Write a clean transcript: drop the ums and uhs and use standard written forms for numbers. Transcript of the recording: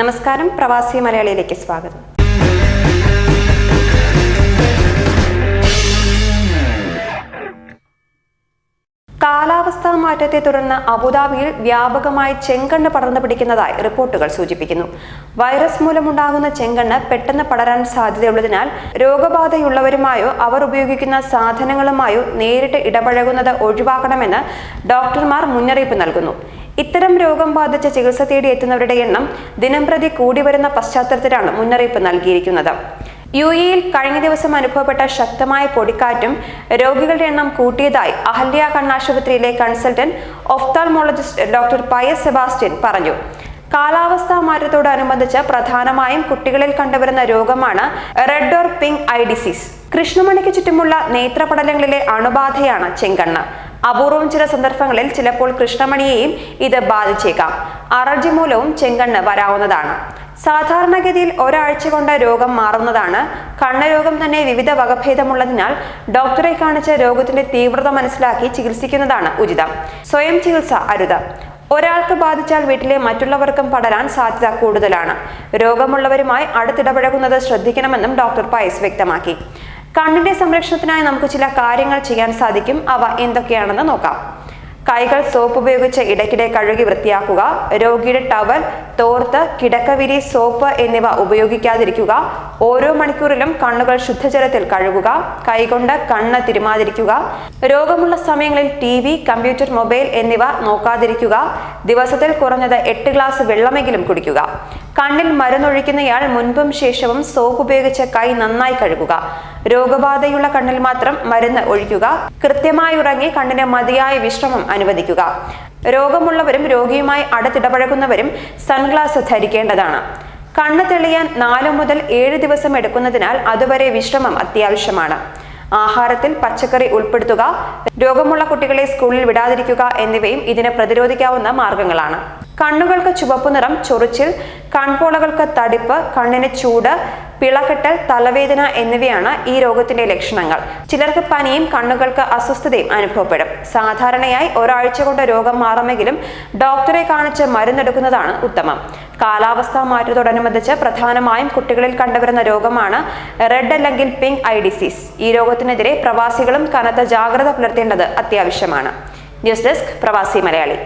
നമസ്കാരം, പ്രവാസി മലയാളിയിലേക്ക് സ്വാഗതം. കാലാവസ്ഥാ മാറ്റത്തെ തുടർന്ന് അബുദാബിയിൽ വ്യാപകമായി ചെങ്കണ്ണ് പടർന്നു പിടിക്കുന്നതായി റിപ്പോർട്ടുകൾ സൂചിപ്പിക്കുന്നു. വൈറസ് മൂലമുണ്ടാകുന്ന ചെങ്കണ്ണ് പെട്ടെന്ന് പടരാൻ സാധ്യതയുള്ളതിനാൽ രോഗബാധയുള്ളവരുമായോ അവർ ഉപയോഗിക്കുന്ന സാധനങ്ങളുമായോ നേരിട്ട് ഇടപഴകുന്നത് ഒഴിവാക്കണമെന്ന് ഡോക്ടർമാർ മുന്നറിയിപ്പ് നൽകുന്നു. ഇത്തരം രോഗം ബാധിച്ച് ചികിത്സ തേടി എത്തുന്നവരുടെ എണ്ണം ദിനംപ്രതി കൂടി വരുന്ന പശ്ചാത്തലത്തിലാണ് മുന്നറിയിപ്പ് നൽകിയിരിക്കുന്നത്. യുഎഇയിൽ കഴിഞ്ഞ ദിവസം അനുഭവപ്പെട്ട ശക്തമായ പൊടിക്കാറ്റും രോഗികളുടെ എണ്ണം കൂട്ടിയതായി അഹല്യ കണ്ണാശുപത്രിയിലെ consultant ophthalmologist doctor Pius Sebastian പറഞ്ഞു. കാലാവസ്ഥാ മാറ്റത്തോടനുബന്ധിച്ച് പ്രധാനമായും കുട്ടികളിൽ കണ്ടുവരുന്ന രോഗമാണ് red or pink eye disease. കൃഷ്ണമണിക്ക് ചുറ്റുമുള്ള നേത്രപടലങ്ങളിലെ അണുബാധയാണ് ചെങ്കണ്ണ്. അപൂർവം ചില സന്ദർഭങ്ങളിൽ ചിലപ്പോൾ കൃഷ്ണമണിയെയും ഇത് ബാധിച്ചേക്കാം. അലർജി മൂലവും ചെങ്കണ്ണ് വരാവുന്നതാണ്. സാധാരണഗതിയിൽ ഒരാഴ്ച കൊണ്ട് രോഗം മാറുന്നതാണ്. കണ്ണ് രോഗം തന്നെ വിവിധ വകഭേദമുള്ളതിനാൽ ഡോക്ടറെ കാണിച്ച് രോഗത്തിന്റെ തീവ്രത മനസ്സിലാക്കി ചികിത്സിക്കുന്നതാണ് ഉചിതം. സ്വയം ചികിത്സ അരുത്. ഒരാൾക്ക് ബാധിച്ചാൽ വീട്ടിലെ മറ്റുള്ളവർക്കും പടരാൻ സാധ്യത കൂടുതലാണ്. രോഗമുള്ളവരുമായി അടുത്തിടപഴകുന്നത് ശ്രദ്ധിക്കണമെന്നും ഡോക്ടർ പയസ് വ്യക്തമാക്കി. കണ്ണിന്റെ സംരക്ഷണത്തിനായി നമുക്ക് ചില കാര്യങ്ങൾ ചെയ്യാൻ സാധിക്കും. അവ എന്തൊക്കെയാണെന്ന് നോക്കാം. കൈകൾ സോപ്പ് ഉപയോഗിച്ച് ഇടയ്ക്കിടെ കഴുകി വൃത്തിയാക്കുക. രോഗിയുടെ ടവൽ, തോർത്ത്, കിടക്കവിരി, സോപ്പ് എന്നിവ ഉപയോഗിക്കാതിരിക്കുക. ഓരോ മണിക്കൂറിലും കണ്ണുകൾ ശുദ്ധജലത്തിൽ കഴുകുക. കൈകൊണ്ട് കണ്ണ് തിരുമാതിരിക്കുക. രോഗമുള്ള സമയങ്ങളിൽ TV, കമ്പ്യൂട്ടർ, മൊബൈൽ എന്നിവ നോക്കാതിരിക്കുക. ദിവസത്തിൽ കുറഞ്ഞത് 8 ഗ്ലാസ് വെള്ളമെങ്കിലും കുടിക്കുക. കണ്ണിൽ മരുന്നൊഴിക്കുന്നയാൾ മുൻപും ശേഷവും സോപ്പ് ഉപയോഗിച്ച് കൈ നന്നായി കഴുകുക. രോഗബാധയുള്ള കണ്ണിൽ മാത്രം മരുന്ന് ഒഴിക്കുക. കൃത്യമായി ഉറങ്ങി കണ്ണിന് മതിയായ വിശ്രമം അനുവദിക്കുക. രോഗമുള്ളവരും രോഗിയുമായി അടുത്തിടപഴകുന്നവരും സൺഗ്ലാസ് ധരിക്കേണ്ടതാണ്. കണ്ണ് തെളിയാൻ 4 മുതൽ 7 ദിവസം എടുക്കുന്നതിനാൽ അതുവരെ വിശ്രമം അത്യാവശ്യമാണ്. ആഹാരത്തിൽ പച്ചക്കറി ഉൾപ്പെടുത്തുക. രോഗമുള്ള കുട്ടികളെ സ്കൂളിൽ വിടാതിരിക്കുക എന്നിവയും ഇതിനെ പ്രതിരോധിക്കാവുന്ന മാർഗങ്ങളാണ്. കണ്ണുകൾക്ക് ചുവപ്പ് നിറം, ചൊറിച്ചിൽ, കൺപോളകൾക്ക് തടിപ്പ്, കണ്ണിന് ചൂട്, പിളകെട്ടൽ, തലവേദന എന്നിവയാണ് ഈ രോഗത്തിന്റെ ലക്ഷണങ്ങൾ. ചിലർക്ക് പനിയും കണ്ണുകൾക്ക് അസ്വസ്ഥതയും അനുഭവപ്പെടും. സാധാരണയായി ഒരാഴ്ച കൊണ്ട് രോഗം മാറുമെങ്കിലും ഡോക്ടറെ കാണിച്ച് മരുന്നെടുക്കുന്നതാണ് ഉത്തമം. കാലാവസ്ഥാ മാറ്റത്തോടനുബന്ധിച്ച് പ്രധാനമായും കുട്ടികളിൽ കണ്ടുവരുന്ന രോഗമാണ് റെഡ് അല്ലെങ്കിൽ പിങ്ക് ഐ ഡിസീസ്. ഈ രോഗത്തിനെതിരെ പ്രവാസികളും കനത്ത ജാഗ്രത പുലർത്തേണ്ടത് അത്യാവശ്യമാണ്. ന്യൂസ് ഡെസ്ക്, പ്രവാസി മലയാളി.